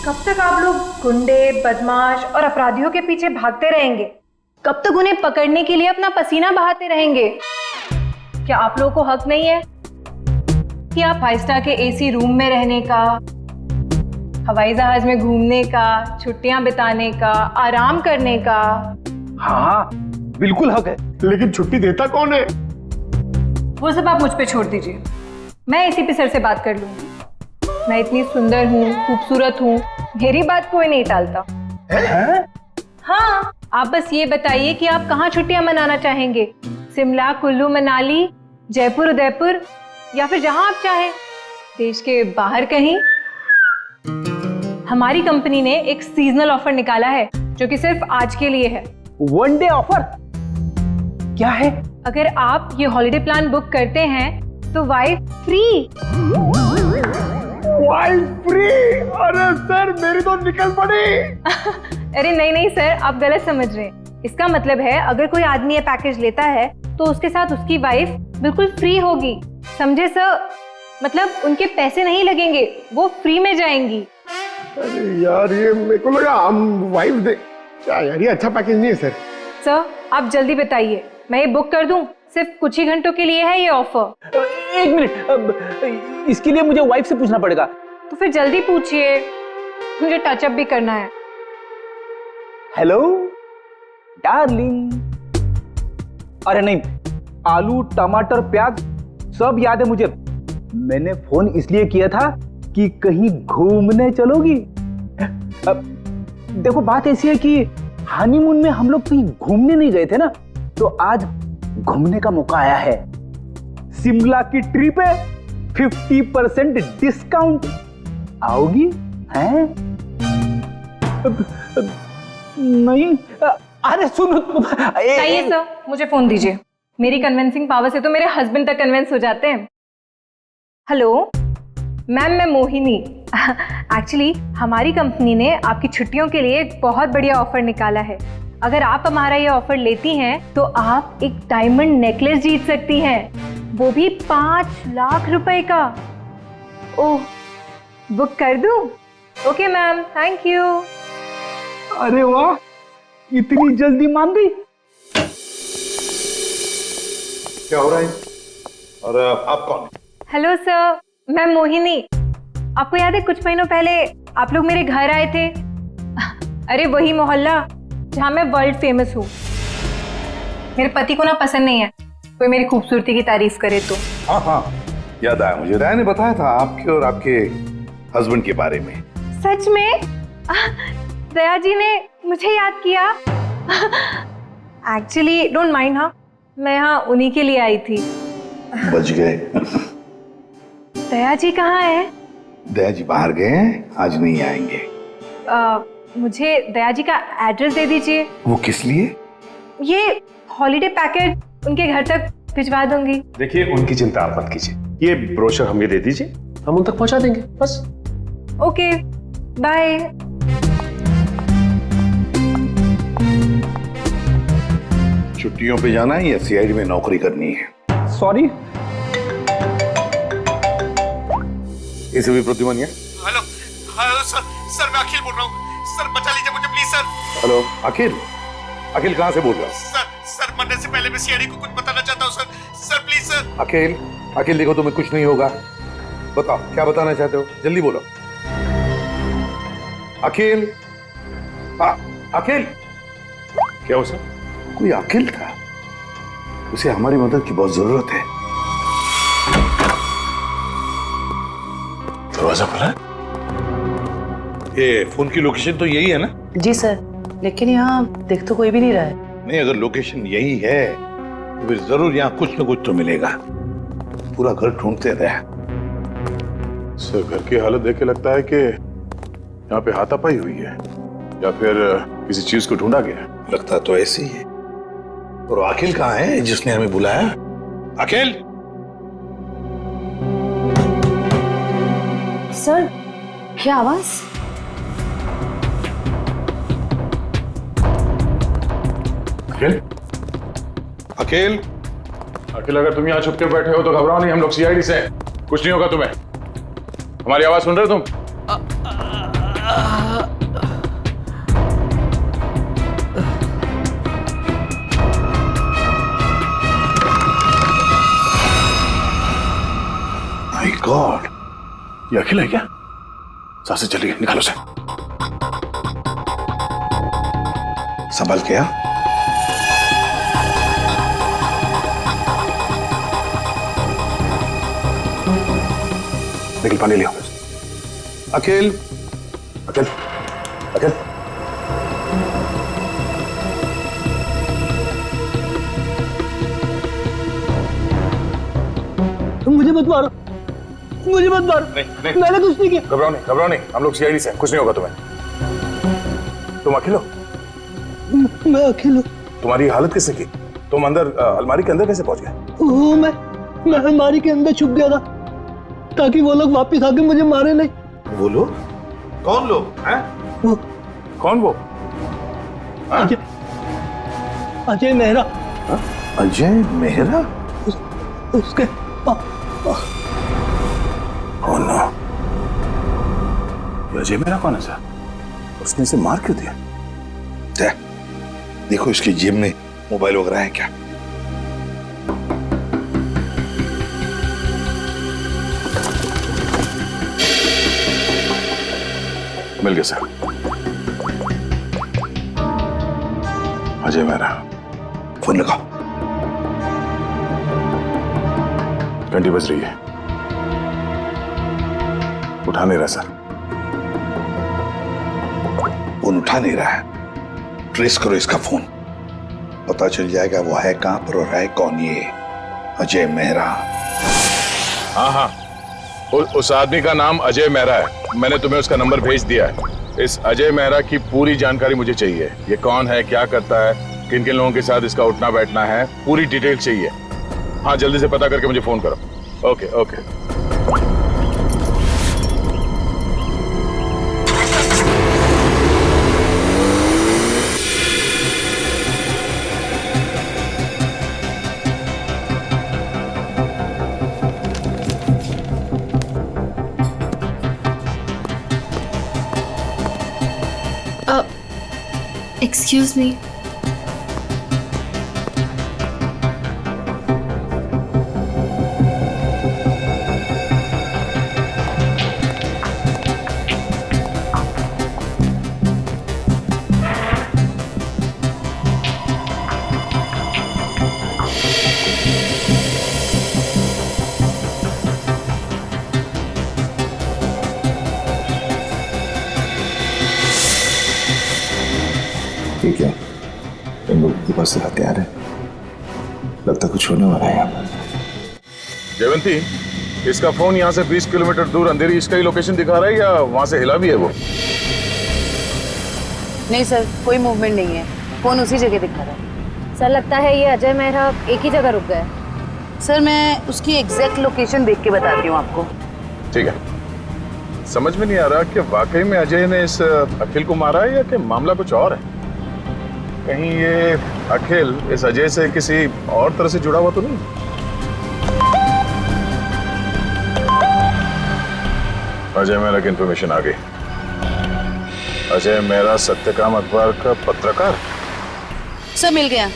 कब तक आप लोग गुंडे, बदमाश और अपराधियों के पीछे भागते रहेंगे? कब तक उन्हें पकड़ने के लिए अपना पसीना बहाते रहेंगे? क्या आप लोगों को हक नहीं है कि आप 5 स्टार के एसी रूम में रहने का, हवाई जहाज में घूमने का, छुट्टियां बिताने का, आराम करने का? हाँ, बिल्कुल हक है। लेकिन छुट्टी देता कौन है? वो सब आप मुझ पे छोड़ दीजिए, मैं एसीपी सर से बात कर लूंगी। मैं इतनी सुंदर हूँ, खूबसूरत हूँ, मेरी बात कोई नहीं टालता। हाँ, आप बस ये बताइए कि आप कहाँ छुट्टियां मनाना चाहेंगे? शिमला, कुल्लू, मनाली, जयपुर, उदयपुर, या फिर जहां आप चाहें, देश के बाहर कहीं। हमारी कंपनी ने एक सीजनल ऑफर निकाला है जो कि सिर्फ आज के लिए है। 1 डे ऑफर क्या है? अगर आप ये हॉलिडे प्लान बुक करते हैं तो वाइफ फ्री। Wife free? अरे सर, मेरी तो निकल पड़ी। अरे नहीं सर, आप गलत समझ रहे हैं। इसका मतलब है अगर कोई आदमी ये पैकेज लेता है तो उसके साथ उसकी वाइफ बिल्कुल फ्री होगी। समझे सर? मतलब उनके पैसे नहीं लगेंगे, वो फ्री में जाएंगी। अरे यार, ये मेरे को लगा हम वाइफ दे। क्या यार, ये अच्छा पैकेज नहीं है सर। सर आप जल्दी बताइए, मैं ये बुक कर दूं? सिर्फ कुछ ही घंटों के लिए है ये ऑफर। 1 मिनट, इसके लिए मुझे वाइफ से पूछना पड़ेगा। तो फिर जल्दी पूछिए, मुझे टचअप भी करना है। Hello darling. अरे नहीं, आलू, टमाटर, प्याज सब याद है मुझे। मैंने फोन इसलिए किया था कि कहीं घूमने चलोगी? देखो, बात ऐसी है कि हनीमून में हम लोग कहीं घूमने नहीं गए थे ना, तो आज घूमने का मौका आया है। शिमला की ट्रिप है, 50% डिस्काउंट। आओगी? हैं? नहीं, अरे सुनो। चाहिए सर, मुझे फोन दीजिए। मेरी कन्विंसिंग पावर से तो मेरे हस्बैंड तक कन्विंस हो जाते हैं। हेलो मैम, मैं मोहिनी। एक्चुअली हमारी कंपनी ने आपकी छुट्टियों के लिए एक बहुत बढ़िया ऑफर निकाला है। अगर आप हमारा ये ऑफर लेती हैं तो आप एक डायमंड नेकलेस जीत सकती हैं, वो भी 5 लाख रुपए का। ओह, बुक कर दूं? Okay ma'am, thank you. अरे वाह, इतनी जल्दी मान गई। क्या हो रहा है? और आप कौन? हेलो सर, मैं मोहिनी। आपको याद है कुछ महीनों पहले आप लोग मेरे घर आए थे? अरे वही मोहल्ला जहां मैं वर्ल्ड फेमस हूँ। मेरे पति को ना पसंद नहीं है कोई मेरी खूबसूरती की तारीफ करे तो। हाँ, याद आया मुझे। राय ने बताया था आपके और आपके हस्बैंड के बारे में। सच में? दया जी ने मुझे याद किया। एक्चुअली डोंट माइंड, हाँ, मैं यहाँ उन्हीं के लिए आई थी। बच गए। दया जी कहाँ है? दया जी बाहर गए हैं, आज नहीं आएंगे। मुझे दया जी का एड्रेस दे दीजिए। वो किस लिए? ये हॉलिडे पैकेज उनके घर तक भिजवा दूंगी। देखिए, उनकी चिंता आप मत कीजिए, ये ब्रोशर हमें दे दीजिए, हम उन तक पहुंचा देंगे बस। Okay, bye. छुट्टियों पे जाना है या सीआईडी में नौकरी करनी है? सॉरी। इसे भी प्रतिमानिया। हेलो सर, मैं अखिल बोल रहा हूँ। सर बचा लीजिए मुझे प्लीज सर। हेलो अखिल, अखिल कहाँ से बोल रहा हूँ? सर मरने से पहले मैं सीआईडी को कुछ बताना चाहता हूँ सर प्लीज सर। अखिल देखो, तुम्हें कुछ नहीं होगा। बताओ क्या बताना चाहते हो, जल्दी बोलो। अखिल, अखिल। क्या हो सर? कोई अखिल था, उसे हमारी मदद की बहुत जरूरत है। दरवाजा खुला है? ये फोन की लोकेशन तो यही है ना? जी सर, लेकिन यहाँ देख तो कोई भी नहीं रहा है। नहीं, अगर लोकेशन यही है तो फिर जरूर यहाँ कुछ न कुछ तो मिलेगा। पूरा घर ढूंढते रहे। सर, घर की हालत देख के लगता है कि यहाँ पे हाथापाई हुई है या फिर किसी चीज को ढूंढा गया। लगता तो ऐसे ही है। और अखिल कहाँ है जिसने हमें बुलाया? अखिल? सर, क्या आवाज? अखिल? अखिल? अखिल, अगर तुम यहाँ छुप के बैठे हो तो घबराओ नहीं, हम लोग सीआईडी से हैं। कुछ नहीं होगा तुम्हें। हमारी आवाज सुन रहे हो तुम? ये अखिल है क्या? सांसें चली गई, निकालो से। संभल के आ। निकल, पानी लियो। अखिल, अखिल, अखिल। मुझे मत मारो, मुझे मत मारो। नहीं, मैंने कुछ नहीं किया। घबराओ नहीं, हम लोग सीआईडी से हैं, कुछ नहीं होगा तुम्हें। तुम अखिल हो? मैं अकेला तुम्हारी हालत किसने की? तुम अंदर अलमारी के अंदर कैसे पहुंच गए? हूँ। मैं अलमारी के अंदर छुप गया था ताकि वो लोग वापस आके मुझे मारे नहीं। वो लोग? कौन लोग हैं? वो कौन वो? हाँ? अजय मेहरा, अजय मेहरा? उसके Oh no. ये अजय मेहरा कौन है सर? उसने इसे मार क्यों दिया? देखो इसकी जेब में मोबाइल वगैरह है क्या? मिल गया सर। अजय मेहरा। फोन लगाओ। घंटी बज रही है, उठा नहीं रहा सर। फोन उठा नहीं रहा है। ट्रेस करो इसका फोन, पता चल जाएगा वो है कहां पर और है कौन ये अजय मेहरा। हाँ, उस आदमी का नाम अजय मेहरा है। मैंने तुम्हें उसका नंबर भेज दिया है। इस अजय मेहरा की पूरी जानकारी मुझे चाहिए। ये कौन है, क्या करता है, किन किन लोगों के साथ इसका उठना बैठना है, पूरी डिटेल चाहिए। हाँ, जल्दी से पता करके मुझे फोन करो। Okay okay. Excuse me. ठीक है, इन लोगों के पास हथियार है, लगता कुछ होने वाला है यहाँ पर। जयवंती, इसका फोन यहाँ से 20 किलोमीटर दूर अंधेरी इसका ही लोकेशन दिखा रहा है या वहां से हिला भी है वो? नहीं सर, कोई मूवमेंट नहीं है, फोन उसी जगह दिखा रहा है। सर लगता है ये अजय मेहरा एक ही जगह रुक गए। सर मैं उसकी एग्जैक्ट लोकेशन देख के बताती हूँ आपको। ठीक है, समझ में नहीं आ रहा कि वाकई में अजय ने इस अखिल को मारा है या कि मामला कुछ और है। कहीं ये अखिल इस अजय से किसी और तरह से जुड़ा हुआ तो नहीं? अजय मेहरा की इंफॉर्मेशन आ गई। अजय मेहरा सत्यकाम अखबार का पत्रकार। सर मिल गया।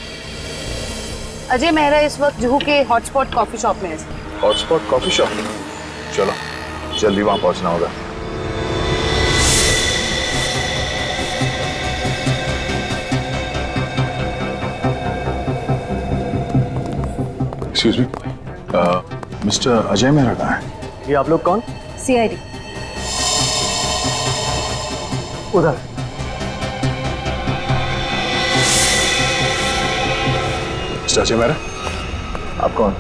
अजय मेहरा इस वक्त जुहू के हॉटस्पॉट कॉफी शॉप में है सर। Hotspot coffee shop? चलो जल्दी वहां पहुंचना होगा। Excuse me, mister Ajay Mehra कहाँ है? ये आप लोग कौन? सीआईडी। उधर। मिस्टर अजय मेहरा, आप कौन?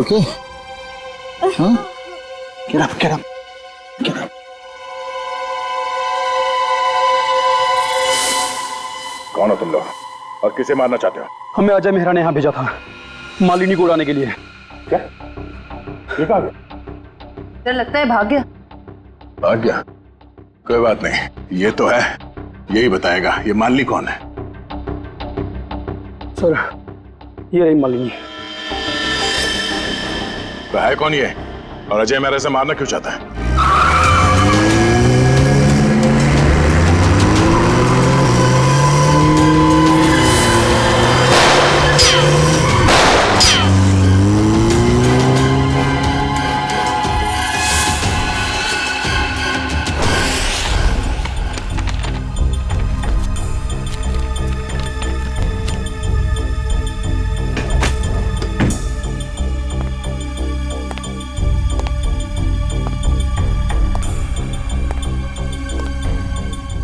okay? Huh? Get up, get up, get up. कौन हो तुम लोग और किसे मारना चाहते हो? हमें अजय मेहरा ने यहाँ भेजा था मालिनी को उड़ाने के लिए। क्या? ये कहाँ गया? डर लगता है भाग गया। भाग गया? कोई बात नहीं, ये तो है, यही बताएगा ये मालिनी कौन है। सर ये रही मालिनी। तो है कौन ये और अजय मेहरा से मारना क्यों चाहता है?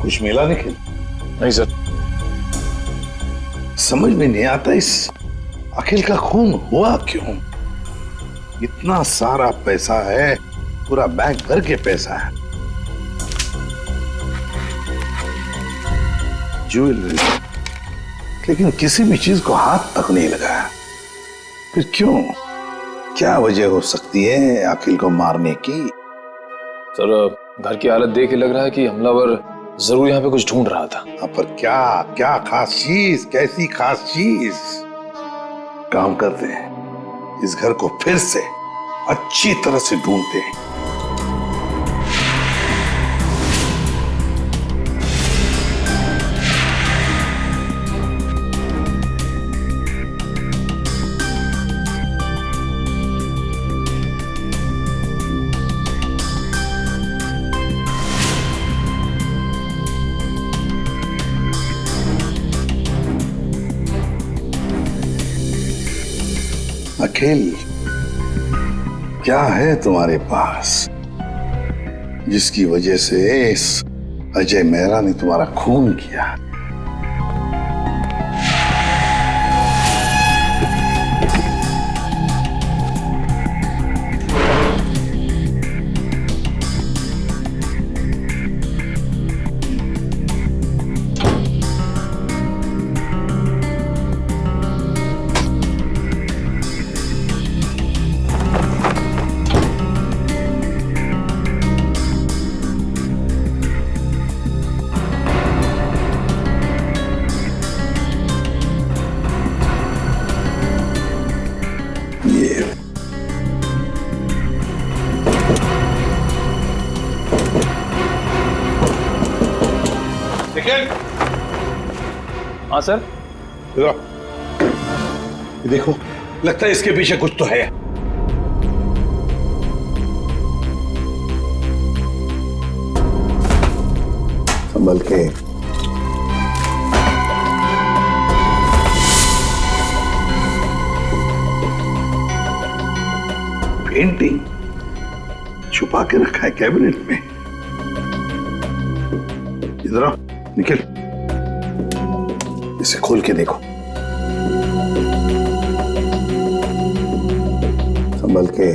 कुछ मिला निखिल? नहीं सर। समझ में नहीं आता इस अखिल का खून हुआ क्यों? इतना सारा पैसा है, पूरा बैंक भर के पैसा है, ज्वेलरी, लेकिन किसी भी चीज को हाथ तक नहीं लगाया। फिर क्यों? क्या वजह हो सकती है अखिल को मारने की? सर घर की हालत देख के लग रहा है कि हमलावर जरूर यहाँ पे कुछ ढूंढ रहा था। पर क्या क्या खास चीज, कैसी खास चीज? काम करते हैं, इस घर को फिर से अच्छी तरह से ढूंढते हैं। अखिल, क्या है तुम्हारे पास जिसकी वजह से इस अजय मेहरा ने तुम्हारा खून किया? हाँ सर। ये देखो, लगता है इसके पीछे कुछ तो है। संभल के। पेंटिंग छुपा के रखा है कैबिनेट में। इधर आओ निखिल, इसे खोल के देखो। संभल के।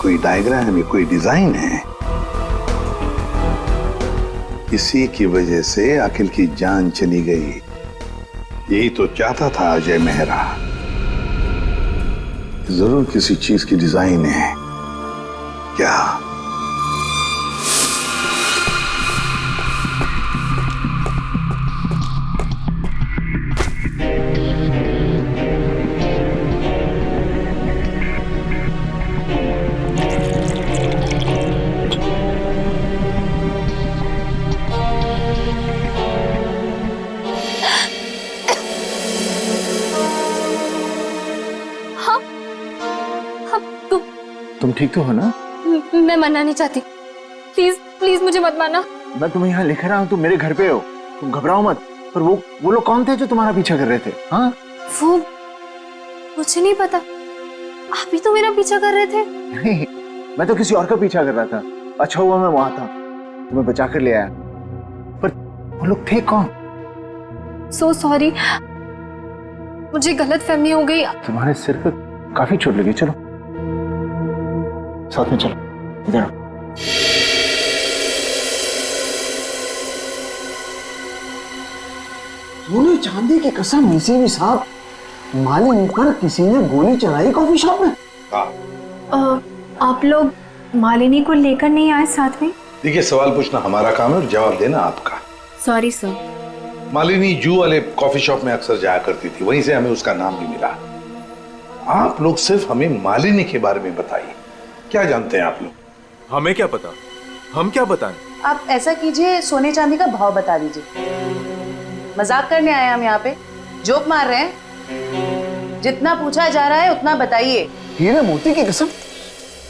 कोई डायग्राम है, कोई डिजाइन है। इसी की वजह से अखिल की जान चली गई। यही तो चाहता था अजय मेहरा। जरूर किसी चीज की डिजाइन है। क्या? तुम ठीक तो हो ना? मैं मरना नहीं चाहती, प्लीज प्लीज मुझे मत मारना। मैं तुम्हें यहाँ लिख रहा हूँ, तुम मेरे घर पे हो, तुम घबराओ मत। पर वो लोग कौन थे जो तुम्हारा पीछा कर रहे थे? हाँ, वो मुझे नहीं पता, आप ही तो मेरा पीछा कर रहे थे। नहीं, मैं तो किसी और का पीछा कर रहा था। अच्छा हुआ मैं वहां था, तुम्हें बचा कर ले आया। पर वो लोग थे कौन? सो सॉरी, मुझे गलतफहमी हो गई। तुम्हारे सिर पे काफी चोट लगी। चलो साथ में चलो, इधर आओ। सोने चांदी की कसम, नसीबी साहब, मालिनी पर किसी ने गोली चलाई कॉफी शॉप में। आप लोग मालिनी को लेकर नहीं आए साथ में? देखिए, सवाल पूछना हमारा काम है और जवाब देना आपका। Sorry sir. मालिनी जू वाले कॉफी शॉप में अक्सर जाया करती थी, वहीं से हमें उसका नाम भी मिला। आप लोग सिर्फ हमें मालिनी के बारे में बताइए, क्या जानते हैं आप लोग? हमें क्या पता, हम क्या बताएं? आप ऐसा कीजिए, सोने चांदी का भाव बता दीजिए। मजाक करने आए हम यहाँ पे, जोक मार रहे हैं? जितना पूछा जा रहा है उतना बताइए। हीरे मोती की कसम,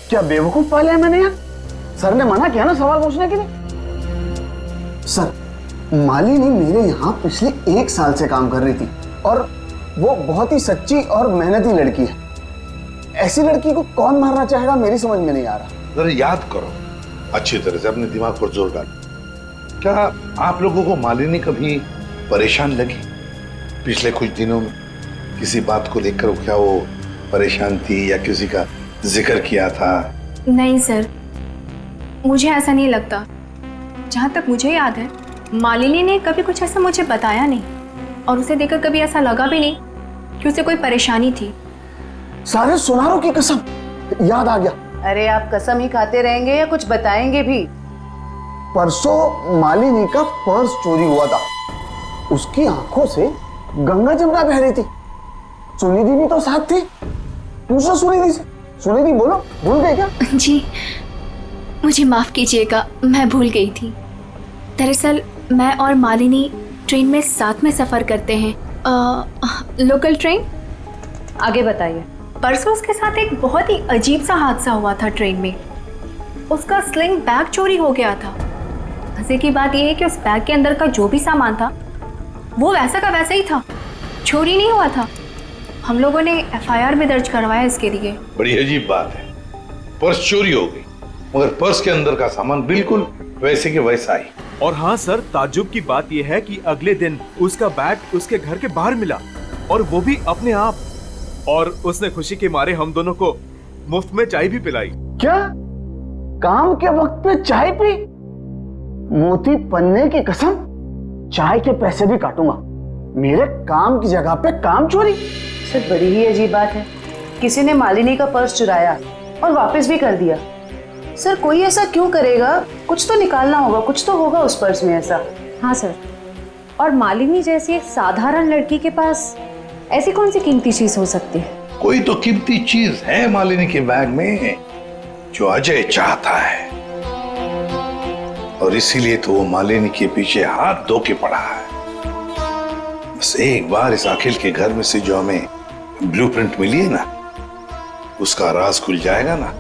क्या बेवकूफ पाले हैं मैंने यार। सर ने मना किया ना सवाल पूछने के लिए। सर, मालिनी मेरे यहाँ पिछले 1 साल से काम कर रही थी और वो बहुत ही सच्ची और मेहनती लड़की है। ऐसी लड़की को कौन मारना चाहेगा, मेरी समझ में नहीं आ रहा। जरा याद करो अच्छी तरह से, अपने दिमाग पर जोर डालो। क्या आप लोगों को मालिनी कभी परेशान लगी पिछले कुछ दिनों में? किसी बात को लेकर क्या वो परेशान थी या किसी का जिक्र किया था? नहीं सर, मुझे ऐसा नहीं लगता। जहाँ तक मुझे याद है, मालिनी ने कभी कुछ ऐसा मुझे बताया नहीं और उसे देखकर कभी ऐसा लगा भी नहीं कि उसे कोई परेशानी थी। सारे सुनारों की कसम, याद आ गया। अरे आप कसम ही खाते रहेंगे या कुछ बताएंगे भी? परसों मालिनी का पर्स चोरी हुआ था। उसकी आंखों से गंगा जमुना बह रही थी। सुनिधि भी तो साथ थी। पूछो सुनिधि से। सुनिधि बोलो, भूल गए क्या? जी मुझे माफ कीजिएगा, मैं भूल गई थी। दरअसल मैं और मालिनी ट्रेन में साथ में सफर करते हैं, लोकल ट्रेन। आगे बताइए। परसों उसके साथ एक बहुत ही अजीब सा हादसा हुआ था ट्रेन में। उसका स्लिंग बैग चोरी हो गया था। मजे की बात यह है कि उस बैग के अंदर का जो भी सामान था वो वैसा का वैसा ही था, चोरी नहीं हुआ था। हम लोगों ने FIR भी दर्ज करवाया इसके लिए। बड़ी अजीब बात है, पर्स चोरी हो गई मगर पर्स के अंदर का सामान बिल्कुल वैसे के वैसा ही। और हाँ सर, ताज्जुब की बात यह है कि अगले दिन उसका बैग उसके घर के बाहर मिला और वो भी अपने आप। और उसने खुशी के मारे हम दोनों को मुफ्त में चाय भी पिलाई। क्या? काम के वक्त पे चाय पी? मोती पन्ने की कसम, चाय के पैसे भी काटूंगा। मेरे काम की जगह पे काम चोरी? सर बड़ी ही अजीब बात है, किसी ने मालिनी का पर्स चुराया और वापस भी कर दिया। सर कोई ऐसा क्यों करेगा? कुछ तो निकालना होगा, कुछ तो होगा उस पर्स में ऐसा। हाँ सर, और मालिनी जैसी एक साधारण लड़की के पास ऐसी कौन सी कीमती चीज हो सकती है? कोई तो कीमती चीज है मालिनी के बैग में जो अजय चाहता है और इसीलिए तो वो मालिनी के पीछे हाथ धो के पड़ा है। बस एक बार इस अखिल के घर में से जो हमें ब्लूप्रिंट मिली है ना, उसका राज खुल जाएगा ना,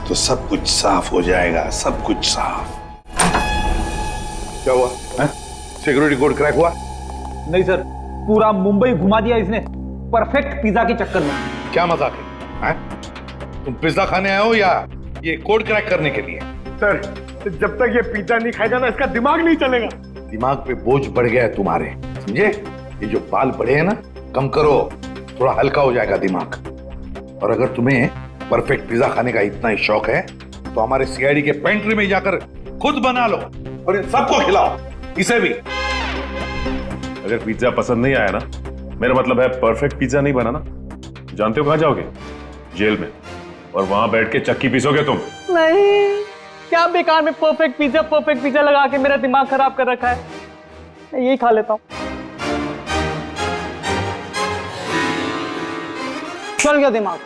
तो सब कुछ साफ हो जाएगा, सब कुछ साफ। क्या हुआ? सिक्योरिटी कोड क्रैक हुआ? नहीं सर, पूरा मुंबई घुमा दिया इसने परफेक्ट पिज्जा के चक्कर में। क्या मजाक है? तुम पिज्जा खाने आए हो या ये कोड क्रैक करने के लिए? सर जब तक ये पिज्जा नहीं खाएगा ना, इसका दिमाग नहीं चलेगा। दिमाग पे बोझ बढ़ गया है तुम्हारे, समझे? ये जो बाल बढ़े हैं ना, कम करो, थोड़ा हल्का हो जाएगा दिमाग। और अगर तुम्हें परफेक्ट पिज्जा खाने का इतना ही शौक है तो हमारे CID के पेंट्री में जाकर खुद बना लो और इन सबको खिलाओ, इसे भी। अगर पिज्जा पसंद नहीं आया ना, मेरा मतलब है परफेक्ट पिज्जा नहीं बनाना, जानते हो कहां जाओगे? जेल में। और वहां बैठ के चक्की पीसोगे तुम। नहीं, क्या बेकार में परफेक्ट पिज्जा लगा के मेरा दिमाग खराब कर रखा है। मैं यही खा लेता हूँ। चल गया दिमाग।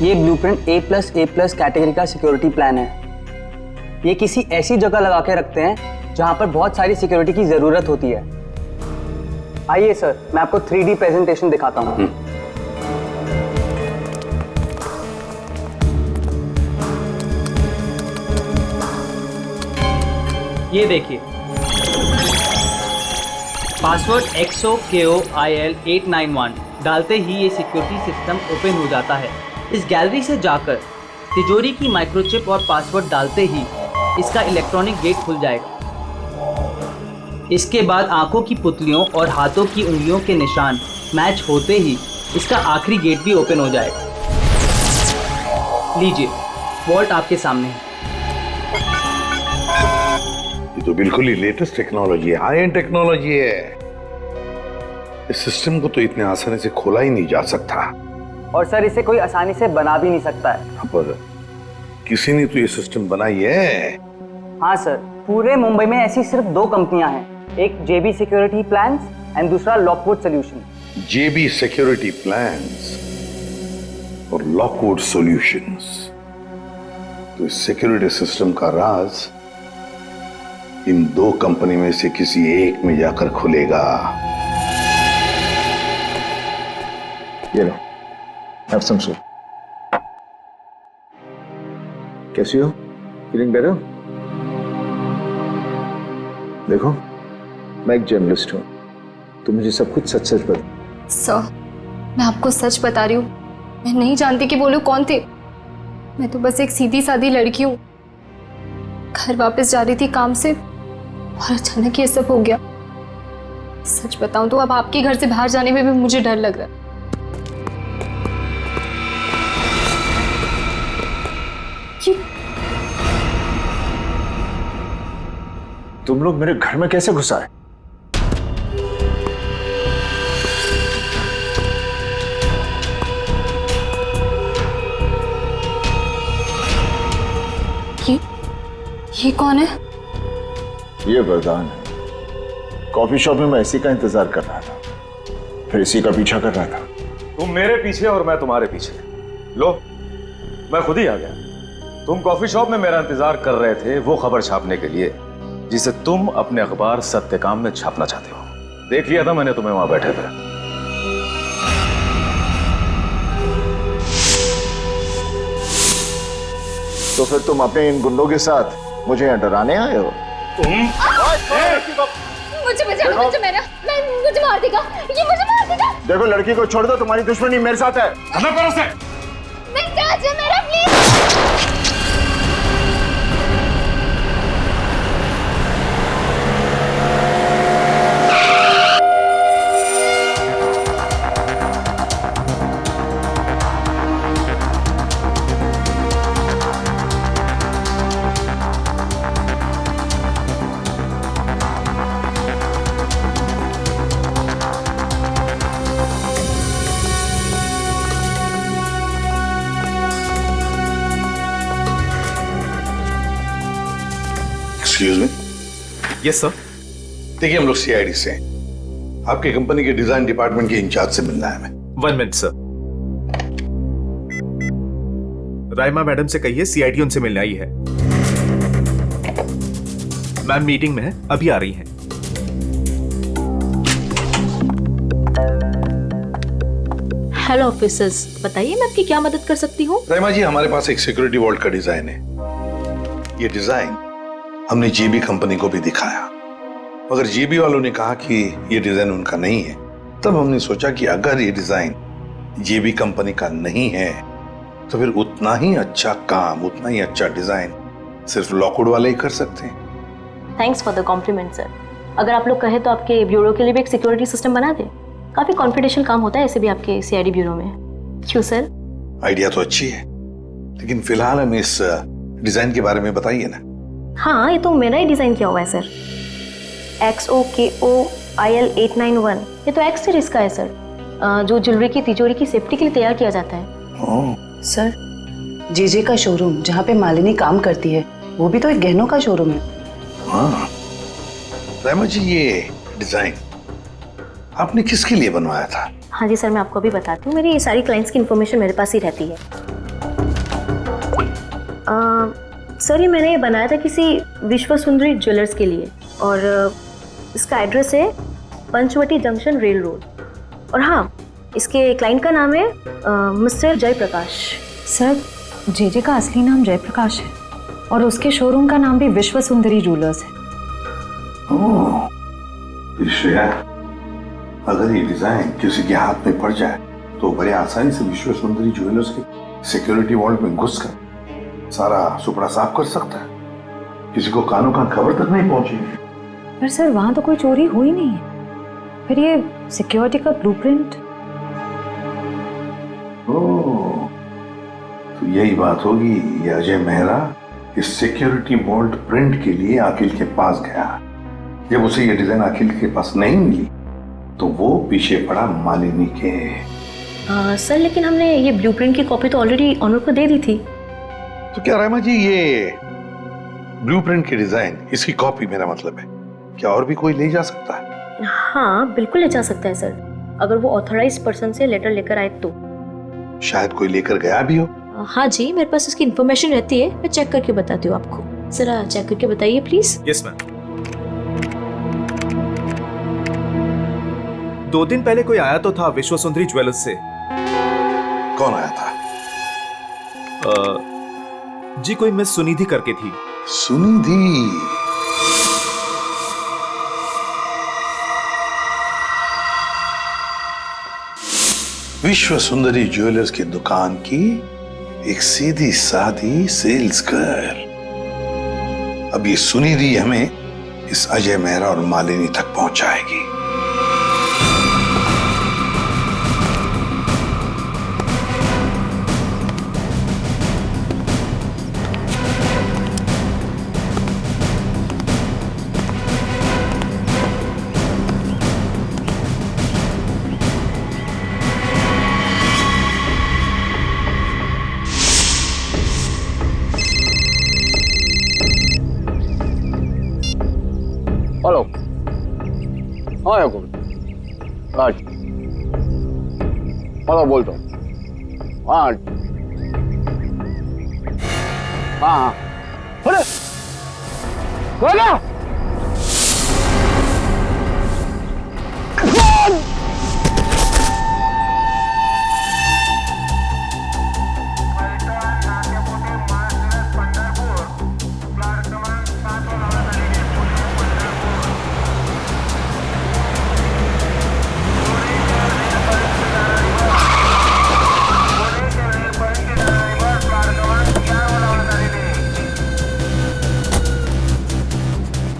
ये ब्लूप्रिंट A+A+ कैटेगरी का सिक्योरिटी प्लान है। ये किसी ऐसी जगह लगा के रखते हैं जहां पर बहुत सारी सिक्योरिटी की जरूरत होती है। आइए सर, मैं आपको 3D प्रेजेंटेशन दिखाता हूं। ये देखिए, पासवर्ड XOKOIL891 डालते ही ये सिक्योरिटी सिस्टम ओपन हो जाता है। इस गैलरी से जाकर तिजोरी की माइक्रोचिप और पासवर्ड डालते ही इसका इलेक्ट्रॉनिक गेट खुल जाएगा। इसके बाद आंखों की पुतलियों और हाथों की उंगलियों के निशान मैच होते ही इसका आखिरी गेट भी ओपन हो जाएगा। लीजिए, वॉल्ट आपके सामने है। ये तो बिल्कुल ही लेटेस्ट टेक्नोलॉजी है, हाई एंड टेक्नोलॉजी है। इस सिस्टम को तो इतने आसानी से खोला ही नहीं जा सकता। और सर, इसे कोई आसानी से बना भी नहीं सकता है। पर किसी ने तो ये सिस्टम बनाई है। हाँ सर, पूरे मुंबई में ऐसी सिर्फ 2 कंपनियां हैं, एक JB सिक्योरिटी प्लान्स एंड दूसरा Lockwood solution. JB security plans और लॉकवुड सॉल्यूशंस। तो इस सिक्योरिटी सिस्टम का राज इन 2 कंपनी में से किसी एक में जाकर खुलेगा। ये लो, have some soup. कैसी हो? Feeling better? देखो, मैं एक जर्नलिस्ट हूँ, तो मुझे सब कुछ सच सच बता। सर, मैं आपको सच बता रही हूँ, मैं नहीं जानती कि वो लोग कौन थे। मैं तो बस एक सीधी सादी लड़की हूँ, घर वापस जा रही थी काम से और अचानक ये सब हो गया। सच बताऊं तो अब आपके घर से बाहर जाने में भी मुझे डर लग रहा है। तुम लोग मेरे घर में कैसे घुस आए? ये कौन है? ये वरदान है। कॉफी शॉप में मैं इसी का इंतजार कर रहा था, फिर इसी का पीछा कर रहा था। तुम मेरे पीछे और मैं तुम्हारे पीछे। लो, मैं खुद ही आ गया। तुम कॉफी शॉप में मेरा इंतजार कर रहे थे वो खबर छापने के लिए जिसे तुम अपने अखबार सत्यकाम में छापना चाहते हो। देख लिया था मैंने तुम्हें वहां बैठे थे। तो फिर तुम अपने इन गुंडों के साथ मुझे यहाँ डराने आए हो? मुझे मार देगा, ये मुझे मार देगा। देखो, लड़की को छोड़ दो, तुम्हारी दुश्मनी मेरे साथ है। मेरा please. Excuse me. Yes sir. देखिए, हम लोग CID से हैं। आपकी कंपनी के डिजाइन डिपार्टमेंट के इंचार्ज से मिलना है हमें। 1 मिनट सर। राइमा मैडम से कहिए CID उनसे मिलने आई है। मैम मीटिंग में है, अभी आ रही हैं। हेलो ऑफिसर्स, बताइए मैं आपकी क्या मदद कर सकती हूँ? राइमा जी, हमारे पास एक सिक्योरिटी वॉल्ट का डिजाइन है। ये डिजाइन हमने JB कंपनी को भी दिखाया, मगर JB वालों ने कहा कि ये डिजाइन उनका नहीं है। तब हमने सोचा कि अगर ये डिजाइन JB कंपनी का नहीं है तो फिर उतना ही अच्छा काम, उतना ही अच्छा डिजाइन सिर्फ लॉकवुड वाले ही कर सकते हैं। Thanks for the compliment sir. अगर आप लोग कहें तो आपके ब्यूरो के लिए भी एक सिक्योरिटी सिस्टम बना दें। काफी कॉन्फिडेंशियल काम होता है ऐसे भी आपके CID ब्यूरो में। क्यों सर? आइडिया तो अच्छी है, लेकिन फिलहाल हमें इस डिजाइन के बारे में बताइए ना। हाँ, ये तो मेरा ही डिजाइन किया हुआ है सर। XOKOIL891, ये तो X सीरीज का है सर, जो ज्वेलरी की तिजोरी की सेफ्टी के लिए तैयार किया जाता है। सर, JJ का शोरूम जहाँ पे मालिनी काम करती है, वो भी तो एक गहनों का शोरूम है। हाँ राइमा जी, ये डिजाइन आपने किसके लिए बनवाया था? हाँ जी सर, मैं आपको अभी बताती हूँ। मेरी ये सारी क्लाइंट्स की इन्फॉर्मेशन मेरे पास ही रहती है। सर, ये मैंने बनाया था किसी विश्व सुंदरी ज्वेलर्स के लिए, और इसका एड्रेस है पंचवटी जंक्शन रेल रोड। और हाँ, इसके क्लाइंट का नाम है मिस्टर जयप्रकाश। सर, JJ का असली नाम जयप्रकाश है और उसके शोरूम का नाम भी विश्व सुंदरी ज्वेलर्स है। ओह, तो श्रेया, अगर ये डिजाइन किसी के हाथ में पड़ जाए तो बड़े आसानी से विश्व सुंदरी ज्वेलर्स के सिक्योरिटी वॉल्ट में घुसकर सारा सुपड़ा साफ कर सकता है। किसी को कानों कान खबर तक नहीं पहुंचेगी। पर सर वहां तो कोई चोरी हुई नहीं है, फिर ये सिक्योरिटी का ब्लूप्रिंट। ओह, तो यही बात होगी। ये अजय मेहरा इस सिक्योरिटी वॉल्ट प्रिंट के लिए अखिल के पास गया। जब उसे ये डिजाइन अखिल के पास नहीं मिली तो वो पीछे पड़ा मालिनी के। सर लेकिन हमने ये ब्लूप्रिंट की कॉपी तो ऑलरेडी ऑनर को दे दी थी। तो क्या रहमा जी, ये ब्लूप्रिंट की डिजाइन, इसकी कॉपी मेरा मतलब है, क्या और भी कोई ले जा सकता है? हाँ बिल्कुल ले जा सकता है सर, अगर वो ऑथराइज्ड पर्सन से लेटर लेकर आए तो। शायद कोई लेकर गया भी हो। हाँ जी, मेरे पास इसकी इन्फॉर्मेशन रहती है, मैं चेक करके बताती हूँ आपको। जरा चेक करके बताइए प्लीज। Yes ma'am. 2 दिन पहले कोई आया तो था विश्व सुंदरी ज्वेलर्स से। कौन आया था? जी कोई मिस सुनिधि करके थी। सुनिधि? विश्व सुंदरी ज्वेलर्स की दुकान की एक सीधी सादी सेल्स गर्ल। अब ये सुनिधि हमें इस अजय मेहरा और मालिनी तक पहुंचाएगी। हेलो। हाँ याकूब, हेलो बोलता हूँ। हाँ हाँ, अरे बोला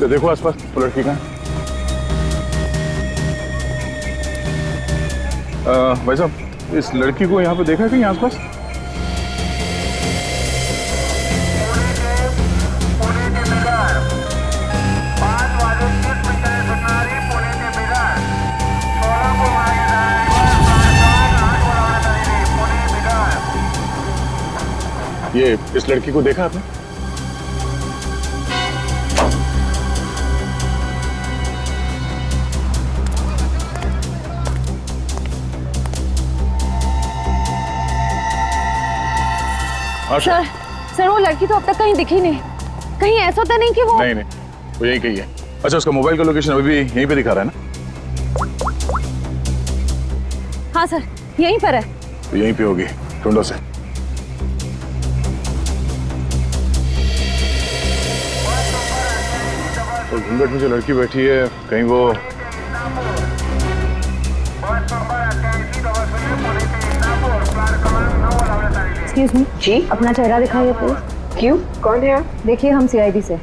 तो देखो आसपास वो लड़की कहाँ है? भाई साहब, इस लड़की को यहाँ पे देखा है कहीं आसपास? ये इस लड़की को देखा आपने? सर वो लड़की तो अब तक कहीं दिखी नहीं। कहीं ऐसा तो नहीं कि वो नहीं, वो यही कही है। अच्छा, उसका मोबाइल का लोकेशन अभी भी यहीं पे दिखा रहा है ना? हाँ सर, यहीं पर है। तो यहीं पे होगी, ढूंढो से। तो घूंघट में जो लड़की बैठी है, कहीं वो एक्सक्यूज मी जी, अपना चेहरा दिखाइए प्लीज। क्यों, कौन है आप? देखिए, हम सीआईडी से।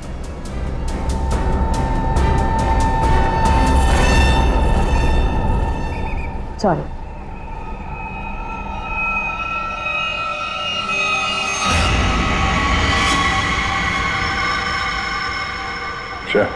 सॉरी। Sure.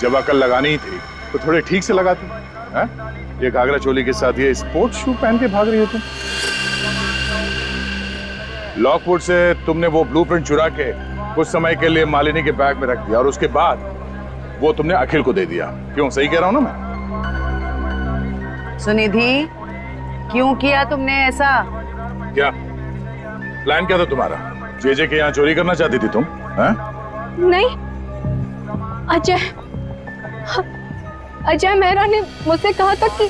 जब अकल लगानी ही थी तो थोड़े ठीक से लगाते हैं। ये घाघरा चोली के साथ ये स्पोर्ट्स शू पहन के भाग रही हो तुम? लॉकवुड से तुमने वो ब्लूप्रिंट चुरा के कुछ समय के लिए मालिनी के बैग में रख दिया और उसके बाद वो तुमने अखिल को दे दिया। क्यों, सही कह रहा हूं ना मैं? सुनिधि, क्यों किया तुमने ऐसा? क्या प्लान क्या था तुम्हारा? जेजे के यहाँ चोरी करना चाहती थी तुम? हैं? नहीं, अजय मेहरा ने मुझसे कहा था कि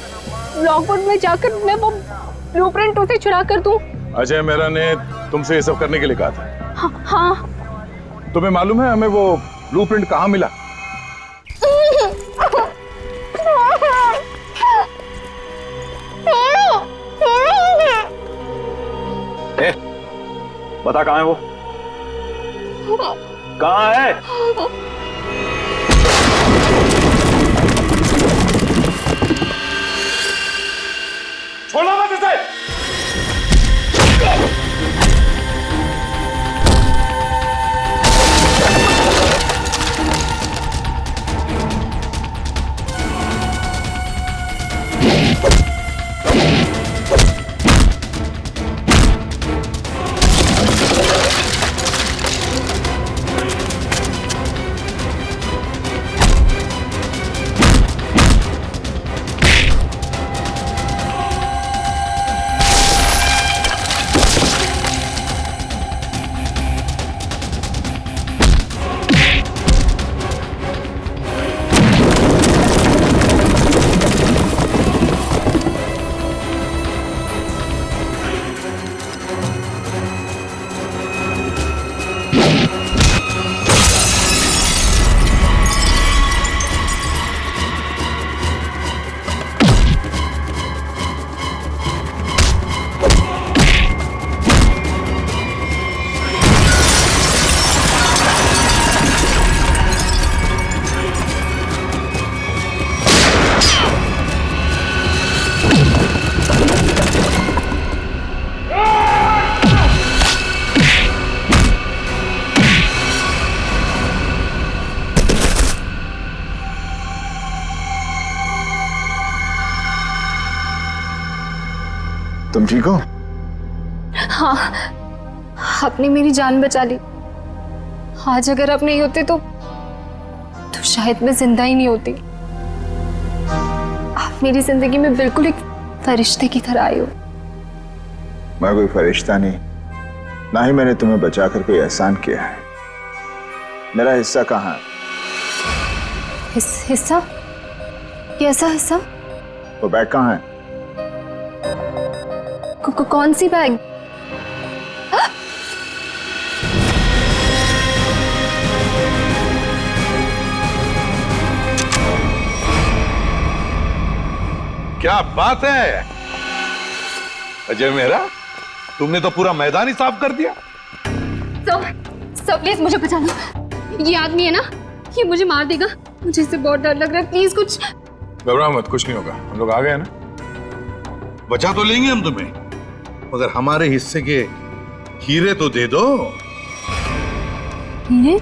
लॉकवुड में जाकर मैं वो ब्लूप्रिंट उसे चुरा कर दूं। अजय मेहरा ने तुमसे ये सब करने के लिए कहा था? हाँ। तुम्हें मालूम है हमें वो ब्लूप्रिंट कहाँ मिला? बता कहाँ है वो? कहाँ है? छोड़ो मत इसे! तुम ठीक हो? हाँ, आपने मेरी जान बचा ली। आज अगर आप नहीं होते तो शायद मैं जिंदा ही नहीं होती। आप मेरी जिंदगी में बिल्कुल एक फरिश्ते की तरह आए हो। मैं कोई फरिश्ता नहीं, ना ही मैंने तुम्हें बचाकर कोई एहसान किया है। मेरा हिस्सा कहाँ है? हिस्सा? कैसा हिस्सा? वो बैग कहाँ है? कौन सी बैग? क्या बात है अजय मेहरा, तुमने तो पूरा मैदान ही साफ कर दिया। सब प्लीज मुझे बचा लो। ये आदमी है ना, ये मुझे मार देगा। मुझे इससे बहुत डर लग रहा है। प्लीज कुछ घबराओ मत, कुछ नहीं होगा। हम लोग आ गए ना। बचा तो लेंगे हम तुम्हें, मगर हमारे हिस्से के हीरे तो दे दो। हीरे?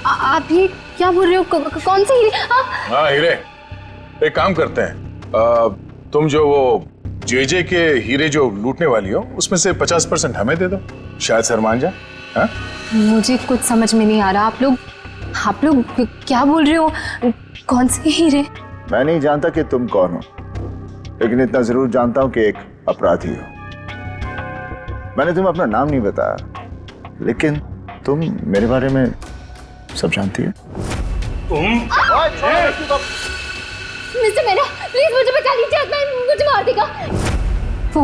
आप ये क्या बोल रहे हो? कौन से हीरे? हाँ हीरे। एक काम करते हैं, तुम जो वो जेजे के हीरे जो लूटने वाली हो उसमें से 50% हमें दे दो, शायद सर मान जाए। हाँ? मुझे कुछ समझ में नहीं आ रहा। आप लोग क्या बोल रहे हो? कौन से हीरे? मैं नहीं जानता कि तुम कौन हो, लेकिन इतना जरूर जानता हूं कि एक अपराधी हो। मैंने तुम्हें अपना नाम नहीं बताया, लेकिन तुम मेरे बारे में सब जानती है। मिस्टर मेरा, प्लीज मुझे बचा लीजिए, मुझे मार देगा वो।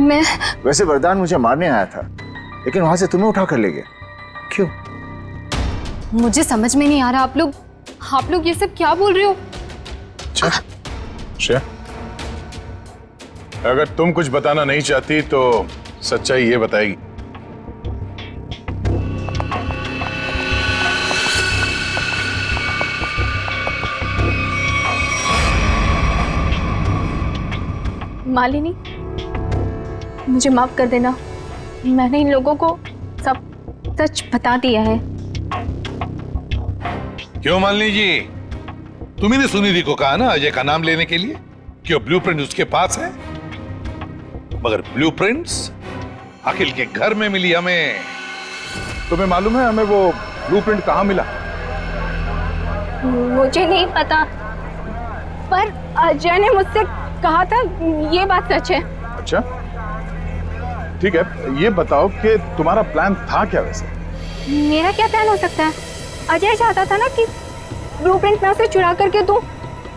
मैं वैसे वरदान मुझे मारने आया था, लेकिन वहां से तुम्हें उठा कर ले गया। क्यों? मुझे समझ में नहीं आ रहा। आप लोग ये सब क्या बोल रहे हो? श्रेया, अगर तुम कुछ बताना नहीं चाहती तो सच्चाई ये बताएगी। मालिनी, मुझे माफ कर देना। मैंने इन लोगों को सब सच बता दिया है। क्यों मालिनी जी, तुम्ही ने सुनिधि को कहा ना अजय का नाम लेने के लिए कि वो ब्लूप्रिंट उसके पास है, मगर ब्लूप्रिंट्स अखिल के घर में मिली हमें। तुम्हें मालूम है हमें वो ब्लूप्रिंट कहाँ मिला? मुझे नहीं पता, पर अजय ने मुझसे कहा था, ये बात सच है। अच्छा ठीक है, ये बताओ कि तुम्हारा प्लान था क्या वैसे? मेरा क्या प्लान हो सकता है? अजय चाहता था ना कि ब्लूप्रिंट मैं उसे चुरा करके दूं,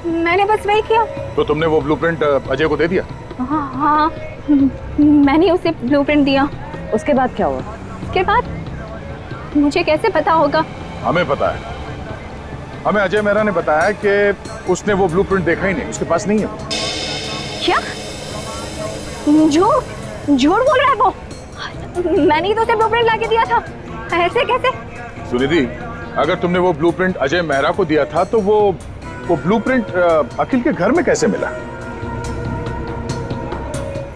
मैंने बस वही किया। तो तुमने वो ब्लूप्रिंट अजय को दे दिया? हाँ, मैंने उसे ब्लूप्रिंट दिया। उसके बाद क्या हुआ? उसके बाद मुझे कैसे पता होगा? हमें पता है, हमें अजय मेहरा ने बताया कि उसने वो ब्लूप्रिंट देखा ही नहीं, उसके पास नहीं है। क्या? झूठ बोल रहा है वो? मैंने ही तो उसे ब्लूप्रिंट लाके दिया था, ऐसे कैसे? सुनिधि, अगर तुमने वो ब्लूप्रिंट अजय मेहरा को दिया था तो वो ब्लूप्रिंट अखिल के घर में कैसे मिला?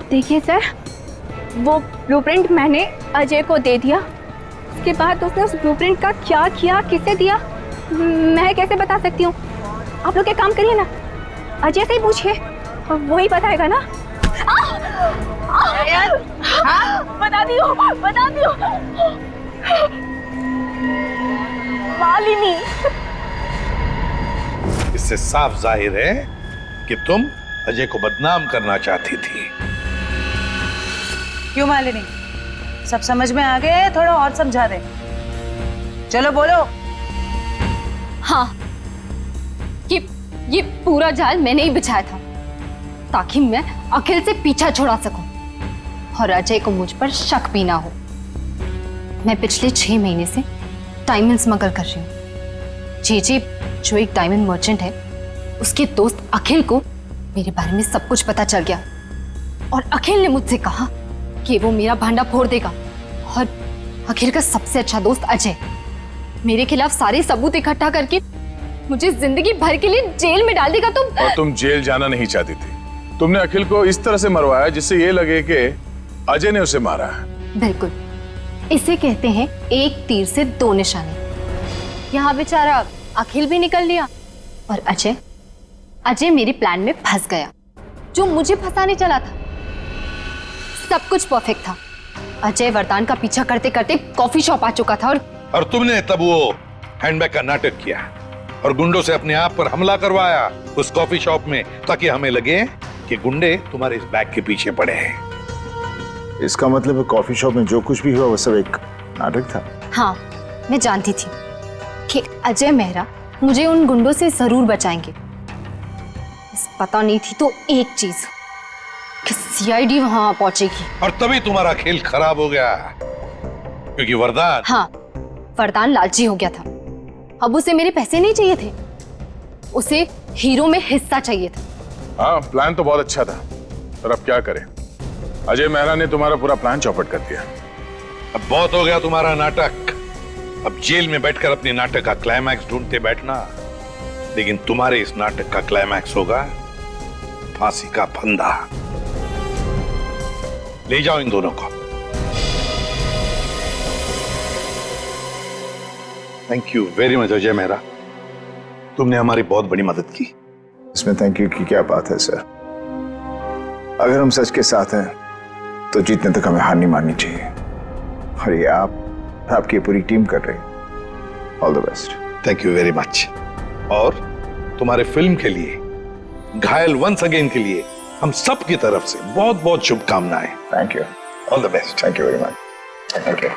देखिए सर, वो ब्लूप्रिंट मैंने अजय को दे दिया, उसके बाद उसने उस ब्लूप्रिंट का क्या किया, किसे दिया, मैं कैसे बता सकती हूँ? आप लोग एक काम करिए ना, अजय से ही पूछिए, वही बताएगा ना। बता दियो। मालिनी। इससे साफ जाहिर है कि तुम अजय को बदनाम करना चाहती थी। क्यों मालिनी, सब समझ में आ गए? थोड़ा और समझा दे। चलो बोलो। हाँ, ये पूरा जाल मैंने ही बिछाया था ताकि मैं अखिल से पीछा छुड़ा सकूं और अजय को मुझ पर शक भी ना हो। मैं पिछले 6 महीने से डायमंड स्मगल कर रही हूँ। जी जो एक डायमंड मर्चेंट है, उसके दोस्त अखिल को मेरे बारे में सब कुछ पता चल गया और अखिल ने मुझसे कहा कि वो मेरा भांडा फोड़ देगा। और अखिल का सबसे अच्छा दोस्त अजय मेरे खिलाफ सारे सबूत इकट्ठा करके मुझे जिंदगी भर के लिए जेल में डाल देगा। और तुम जेल जाना नहीं चाहती थी, तुमने अखिल को इस तरह से मरवाया जिससे ये लगे कि अजय ने उसे मारा है। बिल्कुल, इसे कहते हैं एक तीर से 2 निशाने। यहाँ बेचारा अखिल भी निकल लिया और अजय मेरे प्लान में फंस गया, जो मुझे फंसाने चला था। सब कुछ परफेक्ट था। अजय वरदान का पीछा करते करते कॉफी शॉप आ चुका था और तुमने तब वो हैंडबैग का नाटक किया और गुंडों से अपने आप पर हमला करवाया उस कॉफी शॉप में, ताकि हमें लगे कि गुंडे तुम्हारे इस बैग के पीछे पड़े हैं। इसका मतलब है कॉफी शॉप में जो कुछ भी हुआ वो सब एक नाटक था? हाँ, मैं जानती थी कि अजय मेहरा मुझे उन गुंडों से जरूर बचाएंगे। बस पता नहीं थी तो एक चीज कि सीआईडी वहां पहुंचेगी। और तभी तुम्हारा खेल खराब हो गया, क्योंकि वरदान, हाँ, वरदान लालची हो गया था। अब उसे मेरे पैसे नहीं चाहिए थे, उसे हीरो में हिस्सा चाहिए था। हाँ, प्लान तो बहुत अच्छा था, पर अब क्या करें, अजय मेहरा ने तुम्हारा पूरा प्लान चौपट कर दिया। अब बहुत हो गया तुम्हारा नाटक। अब जेल में बैठकर अपने नाटक का क्लाइमैक्स ढूंढते बैठना, लेकिन तुम्हारे इस नाटक का क्लाइमैक्स होगा फांसी का फंदा। ले जाओ इन दोनों को। Thank you very much Ajay Mehra, तुमने हमारी बहुत बड़ी मदद की। इसमें थैंक यू की क्या बात है सर? अगर हम सच के साथ हैं तो जीतने तक हमें हार नहीं माननी चाहिए, और ये आपकी पूरी टीम कर रही है। All the best. Thank you very much. और तुम्हारे फिल्म के लिए, घायल वंस अगेन के लिए हम सब की तरफ से बहुत बहुत शुभकामनाएं। Thank you. All the best. Thank you very much. Thank you.